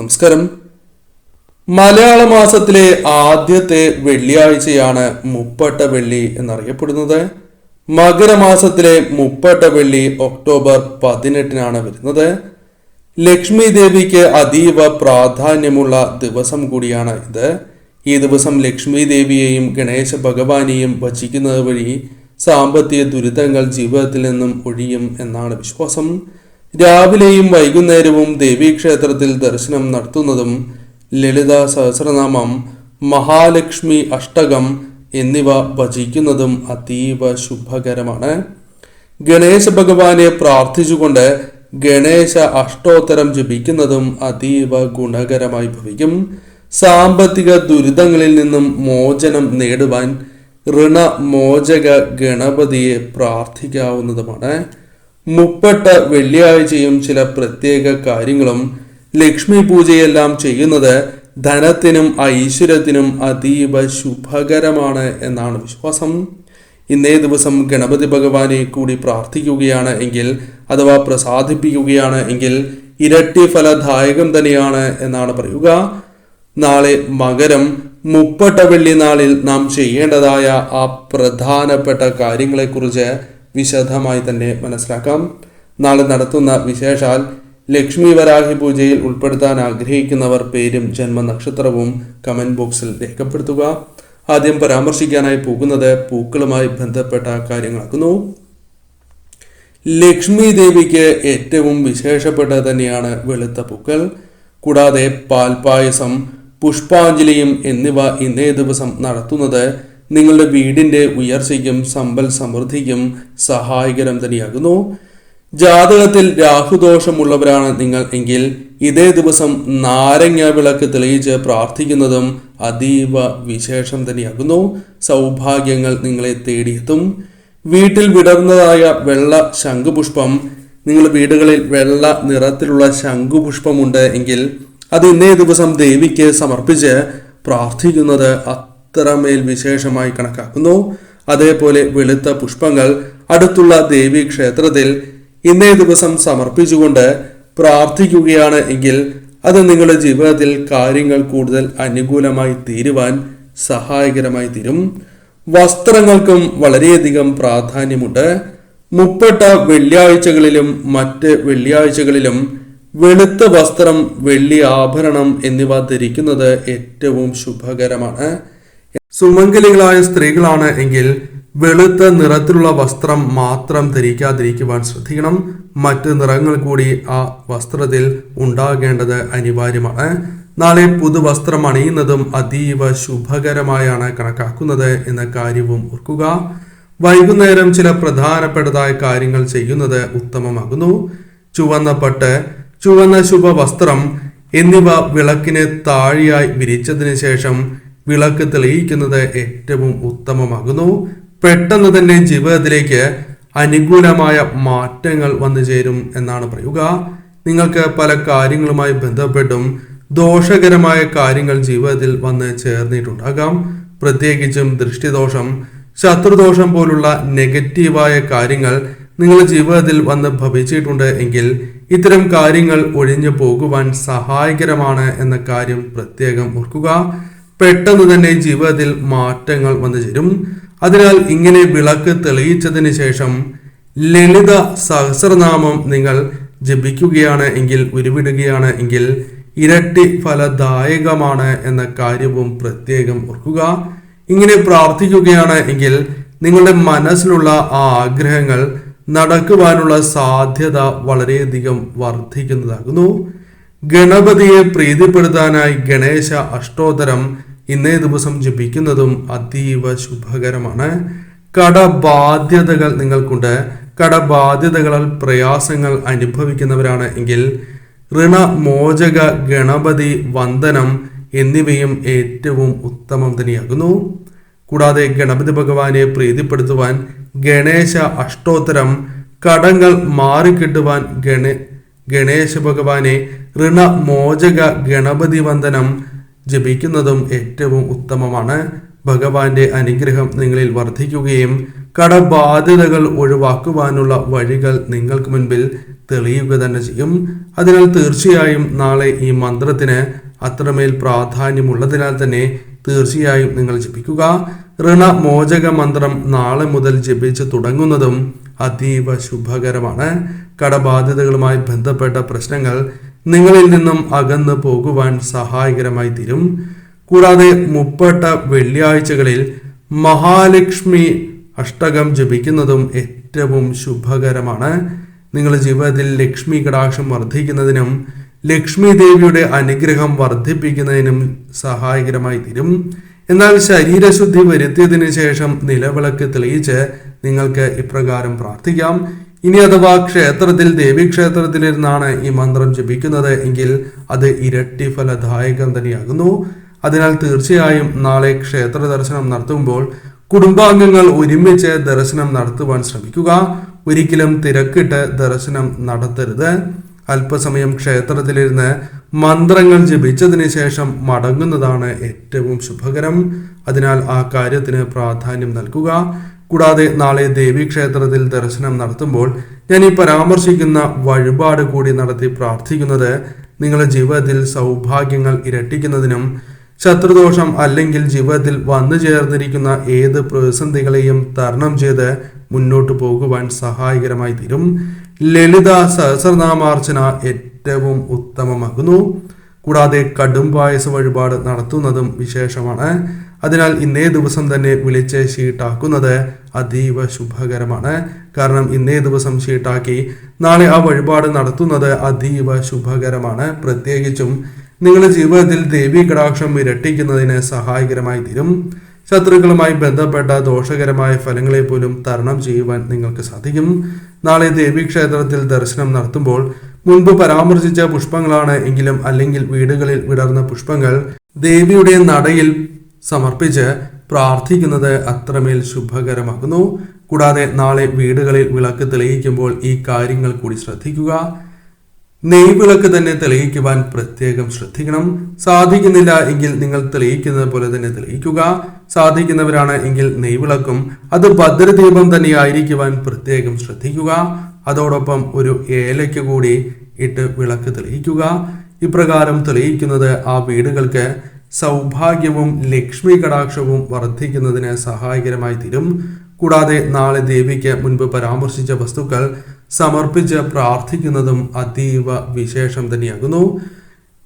നമസ്കാരം. മലയാള മാസത്തിലെ ആദ്യത്തെ വെള്ളിയാഴ്ചയാണ് മുപ്പട്ട വെള്ളി എന്നറിയപ്പെടുന്നത്. മകരമാസത്തിലെ മുപ്പട്ട വെള്ളി ഒക്ടോബർ 18 വരുന്നത്. ലക്ഷ്മി ദേവിക്ക് അതീവ പ്രാധാന്യമുള്ള ദിവസം കൂടിയാണ് ഇത്. ഈ ദിവസം ലക്ഷ്മി ദേവിയെയും ഗണേശ ഭഗവാനെയും ഭജിക്കുന്നത് വഴി സാമ്പത്തിക ദുരിതങ്ങൾ ജീവിതത്തിൽ നിന്നും ഒഴിയും എന്നാണ് വിശ്വാസം. രാവിലെയും വൈകുന്നേരവും ദേവീക്ഷേത്രത്തിൽ ദർശനം നടത്തുന്നതും ലളിത സഹസ്രനാമം, മഹാലക്ഷ്മി അഷ്ടകം എന്നിവ ഭജിക്കുന്നതും അതീവ ശുഭകരമാണ്. ഗണേശ ഭഗവാനെ പ്രാർത്ഥിച്ചുകൊണ്ട് ഗണേശ അഷ്ടോത്തരം ജപിക്കുന്നതും അതീവ ഗുണകരമായി ഭവിക്കും. സാമ്പത്തിക ദുരിതങ്ങളിൽ നിന്നും മോചനം നേടുവാൻ ഋണമോചക ഗണപതിയെ പ്രാർത്ഥിക്കാവുന്നതുമാണ്. മുപ്പട്ട വെള്ളിയാഴ്ചയും ചില പ്രത്യേക കാര്യങ്ങളും ലക്ഷ്മി പൂജയെല്ലാം ചെയ്യുന്നത് ധനത്തിനും ഐശ്വര്യത്തിനും അതീവ ശുഭകരമാണ് എന്നാണ് വിശ്വാസം. ഇന്നേ ദിവസം ഗണപതി ഭഗവാനെ കൂടി പ്രാർത്ഥിക്കുകയാണ് എങ്കിൽ അഥവാ പ്രസാദിപ്പിക്കുകയാണ് എങ്കിൽ ഇരട്ടി ഫലദായകം തന്നെയാണ് എന്നാണ് പറയുക. നാളെ മകരം മുപ്പട്ട വെള്ളി നാളിൽ നാം ചെയ്യേണ്ടതായ ആ പ്രധാനപ്പെട്ട കാര്യങ്ങളെക്കുറിച്ച് വിശദമായി തന്നെ മനസ്സിലാക്കാം. നാളെ നടത്തുന്ന വിശേഷാൽ ലക്ഷ്മി വരാഹി പൂജയിൽ ഉൾപ്പെടുത്താൻ ആഗ്രഹിക്കുന്നവർ പേരും ജന്മനക്ഷത്രവും കമന്റ് ബോക്സിൽ രേഖപ്പെടുത്തുക. ആദ്യം പരാമർശിക്കാനായി പോകുന്നത് പൂക്കളുമായി ബന്ധപ്പെട്ട കാര്യങ്ങളാക്കുന്നു. ലക്ഷ്മി ദേവിക്ക് ഏറ്റവും വിശേഷപ്പെട്ട തന്നെയാണ് വെളുത്ത പൂക്കൾ. കൂടാതെ പാൽപായസം, പുഷ്പാഞ്ജലിയും എന്നിവ ഇന്നേ ദിവസം നടത്തുന്നത് നിങ്ങളുടെ വീടിന്റെ ഉയർച്ചയ്ക്കും സമ്പൽ സമൃദ്ധിക്കും സഹായകരം തന്നെയാകുന്നു. ജാതകത്തിൽ രാഹുദോഷമുള്ളവരാണ് നിങ്ങൾ എങ്കിൽ ഇതേ ദിവസം നാരങ്ങ വിളക്ക് തെളിയിച്ച് പ്രാർത്ഥിക്കുന്നതും അതീവ വിശേഷം തന്നെയാകുന്നു. സൗഭാഗ്യങ്ങൾ നിങ്ങളെ തേടിയെത്തും. വീട്ടിൽ വിടർന്നതായ വെള്ള ശംഖുപുഷ്പം, നിങ്ങളുടെ വീടുകളിൽ വെള്ള നിറത്തിലുള്ള ശംഖുപുഷ്പമുണ്ട് എങ്കിൽ അത് ഇന്നേ ദിവസം ദേവിക്ക് സമർപ്പിച്ച് പ്രാർത്ഥിക്കുന്നത് അത്രമേൽ വിശേഷമായി കണക്കാക്കുന്നു. അതേപോലെ വെളുത്ത പുഷ്പങ്ങൾ അടുത്തുള്ള ദേവീ ക്ഷേത്രത്തിൽ ഇന്നേ ദിവസം സമർപ്പിച്ചുകൊണ്ട് പ്രാർത്ഥിക്കുകയാണ് എങ്കിൽ അത് നിങ്ങളുടെ ജീവിതത്തിൽ കാര്യങ്ങൾ കൂടുതൽ അനുകൂലമായി തീരുവാൻ സഹായകരമായി തീരും. വസ്ത്രങ്ങൾക്കും വളരെയധികം പ്രാധാന്യമുണ്ട്. മുപ്പട്ട വെള്ളിയാഴ്ചകളിലും മറ്റ് വെള്ളിയാഴ്ചകളിലും വെളുത്ത വസ്ത്രം, വെള്ളി ആഭരണം എന്നിവ ധരിക്കുന്നത് ഏറ്റവും ശുഭകരമാണ്. സുമംഗലികളായ സ്ത്രീകളാണ് എങ്കിൽ വെളുത്ത നിറത്തിലുള്ള വസ്ത്രം മാത്രം ധരിക്കാതിരിക്കുവാൻ ശ്രദ്ധിക്കണം. മറ്റ് നിറങ്ങൾ കൂടി ആ വസ്ത്രത്തിൽ ഉണ്ടാകേണ്ടത് അനിവാര്യമാണ്. നാളെ പുതുവസ്ത്രം അണിയുന്നതും അതീവ ശുഭകരമായാണ് കണക്കാക്കുന്നത് എന്ന കാര്യവും ഓർക്കുക. വൈകുന്നേരം ചില പ്രധാനപ്പെട്ടതായ കാര്യങ്ങൾ ചെയ്യുന്നത് ഉത്തമമാകുന്നു. ചുവന്ന പട്ട്, ചുവന്ന ശുഭവസ്ത്രം എന്നിവ വിളക്കിന് താഴെയായി വിരിച്ചതിന് ശേഷം വിളക്ക് തെളിയിക്കുന്നത് ഏറ്റവും ഉത്തമമാകുന്നു. പെട്ടെന്ന് തന്നെ ജീവിതത്തിലേക്ക് അനുകൂലമായ മാറ്റങ്ങൾ വന്നു ചേരും എന്നാണ് പറയുക. നിങ്ങൾക്ക് പല കാര്യങ്ങളുമായി ബന്ധപ്പെട്ടും ദോഷകരമായ കാര്യങ്ങൾ ജീവിതത്തിൽ വന്ന് ചേർന്നിട്ടുണ്ടാകാം. പ്രത്യേകിച്ചും ദൃഷ്ടിദോഷം, ശത്രുദോഷം പോലുള്ള നെഗറ്റീവായ കാര്യങ്ങൾ നിങ്ങളുടെ ജീവിതത്തിൽ വന്ന് ഭവിച്ചിട്ടുണ്ട് എങ്കിൽ ഇത്തരം കാര്യങ്ങൾ ഒഴിഞ്ഞു പോകുവാൻ സഹായകരമാണ് എന്ന കാര്യം പ്രത്യേകം ഓർക്കുക. പെട്ടെന്ന് തന്നെ ജീവിതത്തിൽ മാറ്റങ്ങൾ വന്നു ചേരും. അതിനാൽ ഇങ്ങനെ വിളക്ക് തെളിയിച്ചതിന് ശേഷം ലളിത സഹസ്രനാമം നിങ്ങൾ ജപിക്കുകയാണ് എങ്കിൽ, ഉരുവിടുകയാണ് എങ്കിൽ ഇരട്ടി ഫലദായകമാണ് എന്ന കാര്യവും പ്രത്യേകം ഓർക്കുക. ഇങ്ങനെ പ്രാർത്ഥിക്കുകയാണ് എങ്കിൽ നിങ്ങളുടെ മനസ്സിലുള്ള ആ ആഗ്രഹങ്ങൾ നടക്കുവാനുള്ള സാധ്യത വളരെയധികം വർദ്ധിക്കുന്നതാകുന്നു. ഗണപതിയെ പ്രീതിപ്പെടുത്താനായി ഗണേശ അഷ്ടോത്തരം ഇന്നേ ദിവസം ജപിക്കുന്നതും അതീവ ശുഭകരമാണ്. കടബാധ്യതകൾ നിങ്ങൾക്കുണ്ട്. കടബാധ്യതകളാൽ പ്രയാസങ്ങൾ അനുഭവിക്കുന്നവരാണ് എങ്കിൽ ഋണമോചക ഗണപതി വന്ദനം എന്നിവയും ഏറ്റവും ഉത്തമം തന്നെയാകുന്നു. കൂടാതെ ഗണപതി ഭഗവാനെ പ്രീതിപ്പെടുത്തുവാൻ ഗണേശ അഷ്ടോത്തരം, കടങ്ങൾ മാറിക്കിട്ടുവാൻ ഗണേശ ഭഗവാനെ ഋണമോചക ഗണപതി വന്ദനം ജപിക്കുന്നതും ഏറ്റവും ഉത്തമമാണ്. ഭഗവാന്റെ അനുഗ്രഹം നിങ്ങളിൽ വർദ്ധിക്കുകയും കടബാധ്യതകൾ ഒഴിവാക്കുവാനുള്ള വഴികൾ നിങ്ങൾക്ക് മുൻപിൽ തെളിയുക തന്നെ ചെയ്യും. അതിനാൽ തീർച്ചയായും നാളെ ഈ മന്ത്രത്തിന് അത്രമേൽ പ്രാധാന്യമുള്ളതിനാൽ തന്നെ തീർച്ചയായും നിങ്ങൾ ജപിക്കുക. ഋണമോചക മന്ത്രം നാളെ മുതൽ ജപിച്ച് തുടങ്ങുന്നതും അതീവ ശുഭകരമാണ്. കടബാധ്യതകളുമായി ബന്ധപ്പെട്ട പ്രശ്നങ്ങൾ നിങ്ങളിൽ നിന്നും അകന്നു പോകുവാൻ സഹായകരമായി തീരും. കൂടാതെ 30 വെള്ളിയാഴ്ചകളിൽ മഹാലക്ഷ്മി അഷ്ടകം ജപിക്കുന്നതും ഏറ്റവും ശുഭകരമാണ്. നിങ്ങളുടെ ജീവിതത്തിൽ ലക്ഷ്മി കടാക്ഷം വർദ്ധിക്കുന്നതിനും ലക്ഷ്മി ദേവിയുടെ അനുഗ്രഹം വർദ്ധിപ്പിക്കുന്നതിനും സഹായകരമായി തീരും. എന്നാൽ ശരീരശുദ്ധി വരുത്തിയതിനു ശേഷം നിലവിളക്ക് തെളിയിച്ച് നിങ്ങൾക്ക് ഇപ്രകാരം പ്രാർത്ഥിക്കാം. ഇനി അഥവാ ക്ഷേത്രത്തിൽ ദേവീക്ഷേത്രത്തിലിരുന്നാണ് ഈ മന്ത്രം ജപിക്കുന്നത് എങ്കിൽ അത് ഇരട്ടി ഫലദായകം തന്നെയാകുന്നു. അതിനാൽ തീർച്ചയായും നാളെ ക്ഷേത്ര ദർശനം നടത്തുമ്പോൾ കുടുംബാംഗങ്ങൾ ഒരുമിച്ച് ദർശനം നടത്തുവാൻ ശ്രമിക്കുക. ഒരിക്കലും തിരക്കിട്ട് ദർശനം നടത്തരുത്. അല്പസമയം ക്ഷേത്രത്തിലിരുന്ന് മന്ത്രങ്ങൾ ജപിച്ചതിന് ശേഷം മടങ്ങുന്നതാണ് ഏറ്റവും ശുഭകരം. അതിനാൽ ആ കാര്യത്തിന് പ്രാധാന്യം നൽകുക. കൂടാതെ നാളെ ദേവീക്ഷേത്രത്തിൽ ദർശനം നടത്തുമ്പോൾ ഞാൻ ഈ പരാമർശിക്കുന്ന വഴിപാട് കൂടി നടത്തി പ്രാർത്ഥിക്കുന്നത് നിങ്ങളുടെ ജീവിതത്തിൽ സൗഭാഗ്യങ്ങൾ ഇരട്ടിക്കുന്നതിനും ശത്രുദോഷം അല്ലെങ്കിൽ ജീവിതത്തിൽ വന്നു ചേർന്നിരിക്കുന്ന ഏത് പ്രതിസന്ധികളെയും തരണം ചെയ്ത് മുന്നോട്ട് പോകുവാൻ സഹായകരമായി തീരും. ലളിത സഹസ്രനാമാർച്ചന ഏറ്റവും ഉത്തമമാകുന്നു. കൂടാതെ കടും പായസ വഴിപാട് നടത്തുന്നതും വിശേഷമാണ്. അതിനാൽ ഇന്നേ ദിവസം തന്നെ വിളിച്ച് ഷീട്ടാക്കുന്നത് അതീവ ശുഭകരമാണ്. കാരണം ഇന്നേ ദിവസം ഷീട്ടാക്കി നാളെ ആ വഴിപാട് നടത്തുന്നത് അതീവ ശുഭകരമാണ്. പ്രത്യേകിച്ചും നിങ്ങളുടെ ജീവിതത്തിൽ ദേവീ കടാക്ഷം ഇരട്ടിക്കുന്നതിന് സഹായകരമായി തീരും. ശത്രുക്കളുമായി ബന്ധപ്പെട്ട ദോഷകരമായ ഫലങ്ങളെ പോലും തരണം ചെയ്യുവാൻ നിങ്ങൾക്ക് സാധിക്കും. നാളെ ദേവീക്ഷേത്രത്തിൽ ദർശനം നടത്തുമ്പോൾ മുൻപ് പരാമർശിച്ച പുഷ്പങ്ങളാണ് എങ്കിലും അല്ലെങ്കിൽ വീടുകളിൽ വിടർന്ന പുഷ്പങ്ങൾ ദേവിയുടെ നടയിൽ സമർപ്പിച്ച് പ്രാർത്ഥിക്കുന്നത് അത്രമേൽ ശുഭകരമാകുന്നു. കൂടാതെ നാളെ വീടുകളിൽ വിളക്ക് തെളിയിക്കുമ്പോൾ ഈ കാര്യങ്ങൾ കൂടി ശ്രദ്ധിക്കുക. നെയ്വിളക്ക് തന്നെ തെളിയിക്കുവാൻ പ്രത്യേകം ശ്രദ്ധിക്കണം. സാധിക്കുന്നില്ല എങ്കിൽ നിങ്ങൾ തെളിയിക്കുന്നത് പോലെ തന്നെ തെളിയിക്കുക. സാധിക്കുന്നവരാണ് എങ്കിൽ നെയ്വിളക്കും അത് ഭദ്രദീപം തന്നെ ആയിരിക്കുവാൻ പ്രത്യേകം ശ്രദ്ധിക്കുക. അതോടൊപ്പം ഒരു ഏലയ്ക്ക് കൂടി ഇട്ട് വിളക്ക് തെളിയിക്കുക. ഇപ്രകാരം തെളിയിക്കുന്നത് ആ വീടുകൾക്ക് സൗഭാഗ്യവും ലക്ഷ്മി കടാക്ഷവും വർദ്ധിക്കുന്നതിന് സഹായകരമായി തീരും. കൂടാതെ നാളെ ദേവിക്ക് മുൻപ് പരാമർശിച്ച വസ്തുക്കൾ സമർപ്പിച്ച് പ്രാർത്ഥിക്കുന്നതും അതീവ വിശേഷം തന്നെയാകുന്നു.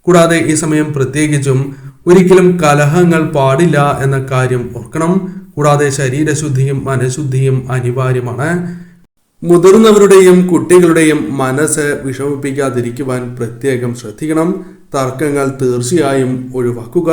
കൂടാതെ ഈ സമയം പ്രത്യേകിച്ചും ഒരിക്കലും കലഹങ്ങൾ പാടില്ല എന്ന കാര്യം ഓർക്കണം. കൂടാതെ ശരീരശുദ്ധിയും മനഃശുദ്ധിയും അനിവാര്യമാണ്. മുതിർന്നവരുടെയും കുട്ടികളുടെയും മനസ്സ് വിഷമിപ്പിക്കാതിരിക്കുവാൻ പ്രത്യേകം ശ്രദ്ധിക്കണം. തർക്കങ്ങൾ തീർച്ചയായും ഒഴിവാക്കുക.